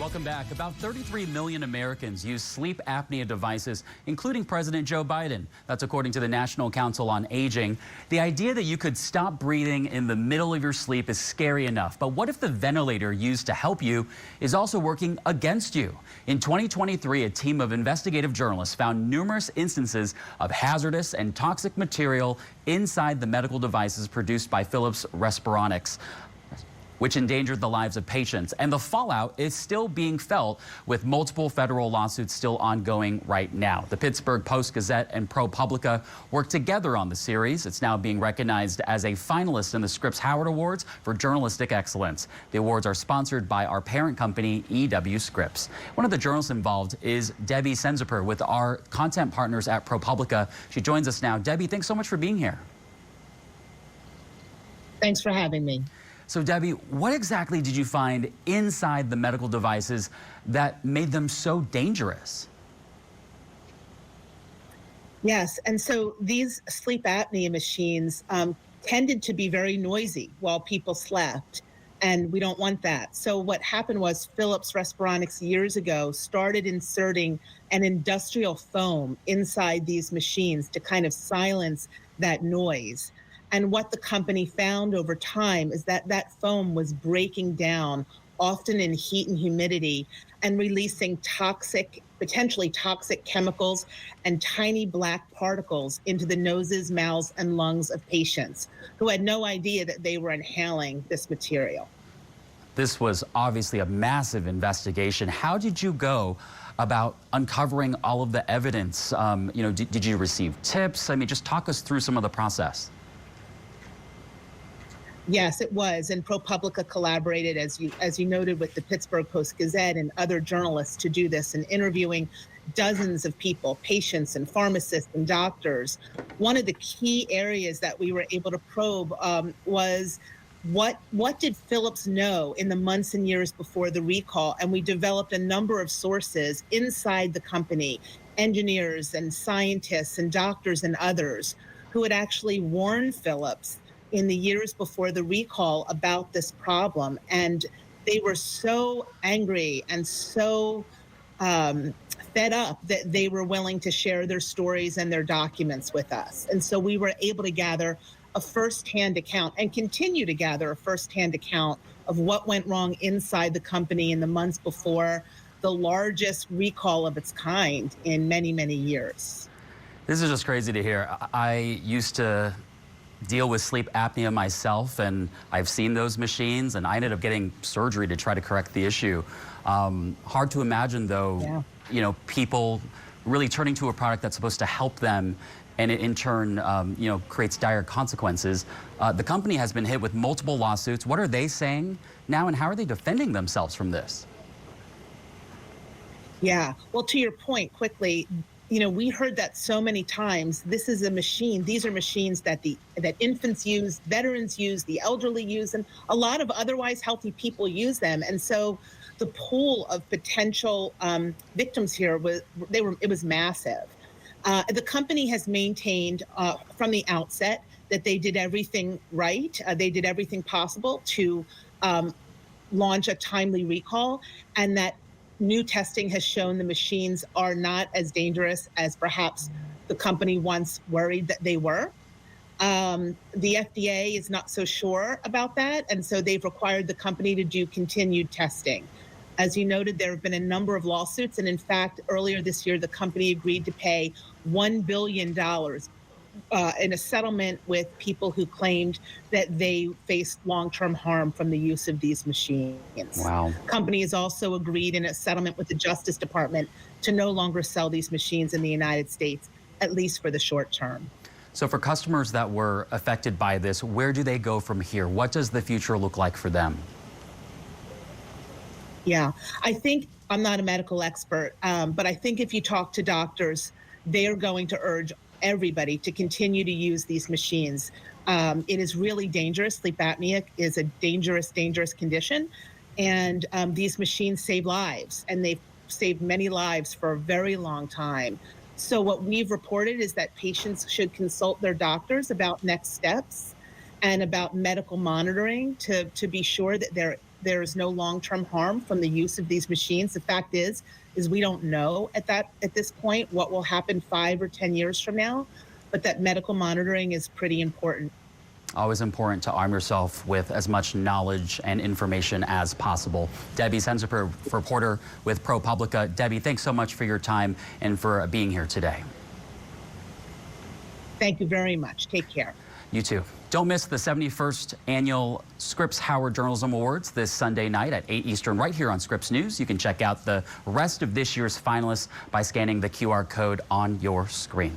Welcome back. About 33 million Americans use sleep apnea devices, including President Joe Biden. That's according to the National Council on Aging. The idea that you could stop breathing in the middle of your sleep is scary enough. But what if the ventilator used to help you is also working against you? In 2023, a team of investigative journalists found numerous instances of hazardous and toxic material inside the medical devices produced by Phillips Respironics, which endangered the lives of patients. And the fallout is still being felt, with multiple federal lawsuits still ongoing right now. The Pittsburgh Post-Gazette and ProPublica worked together on the series. It's now being recognized as a finalist in the Scripps Howard Awards for journalistic excellence. The awards are sponsored by our parent company, E.W. Scripps. One of the journalists involved is Debbie Senziper with our content partners at ProPublica. She joins us now. Debbie, thanks so much for being here. Thanks for having me. So, Debbie, what exactly did you find inside the medical devices that made them so dangerous? Yes, and so these sleep apnea machines tended to be very noisy while people slept, and we don't want that. So what happened was Phillips Respironics years ago started inserting an industrial foam inside these machines to kind of silence that noise. And what the company found over time is that that foam was breaking down, often in heat and humidity, and releasing toxic, potentially toxic chemicals and tiny black particles into the noses, mouths, and lungs of patients who had no idea that they were inhaling this material. This was obviously a massive investigation. How did you go about uncovering all of the evidence? Did you receive tips? I mean, just talk us through some of the process. Yes, it was. And ProPublica collaborated, as you noted, with the Pittsburgh Post-Gazette and other journalists to do this, and interviewing dozens of people, patients and pharmacists and doctors. One of the key areas that we were able to probe was what did Phillips know in the months and years before the recall? And we developed a number of sources inside the company, engineers and scientists and doctors and others, who had actually warned Phillips in the years before the recall about this problem. And they were so angry and so fed up that they were willing to share their stories and their documents with us. And so we were able to gather a firsthand account and continue to gather a firsthand account of what went wrong inside the company in the months before the largest recall of its kind in many, many years. This is just crazy to hear. I used to deal with sleep apnea myself, and I've seen those machines, and I ended up getting surgery to try to correct the issue. Hard to imagine, though, people really turning to a product that's supposed to help them, and it in turn, creates dire consequences. The company has been hit with multiple lawsuits. What are they saying now, and how are they defending themselves from this? Yeah, well, to your point, quickly, we heard that so many times. This is a machine. These are machines that infants use, veterans use, the elderly use, and a lot of otherwise healthy people use them. And so the pool of potential victims here was massive. The company has maintained from the outset that they did everything right. They did everything possible to launch a timely recall, and that new testing has shown the machines are not as dangerous as perhaps the company once worried that they were. The FDA is not so sure about that, and so they've required the company to do continued testing. As you noted, there have been a number of lawsuits, and in fact, earlier this year, the company agreed to pay $1 billion in a settlement with people who claimed that they faced long-term harm from the use of these machines. Wow. The company has also agreed in a settlement with the Justice Department to no longer sell these machines in the United States, at least for the short term. So for customers that were affected by this, where do they go from here? What does the future look like for them? Yeah, I think, I'm not a medical expert, but I think if you talk to doctors, they are going to urge everybody to continue to use these machines. It is really dangerous. Sleep apnea is a dangerous, dangerous condition. And these machines save lives, and they've saved many lives for a very long time. So what we've reported is that patients should consult their doctors about next steps and about medical monitoring to be sure that there is no long-term harm from the use of these machines. The fact is we don't know at this point what will happen 5 or 10 years from now, but that medical monitoring is pretty important. Always important to arm yourself with as much knowledge and information as possible. Debbie Sensiper, reporter with ProPublica. Debbie, thanks so much for your time and for being here today. Thank you very much. Take care. You too. Don't miss the 71st annual Scripps Howard Journalism Awards this Sunday night at 8 Eastern right here on Scripps News. You can check out the rest of this year's finalists by scanning the QR code on your screen.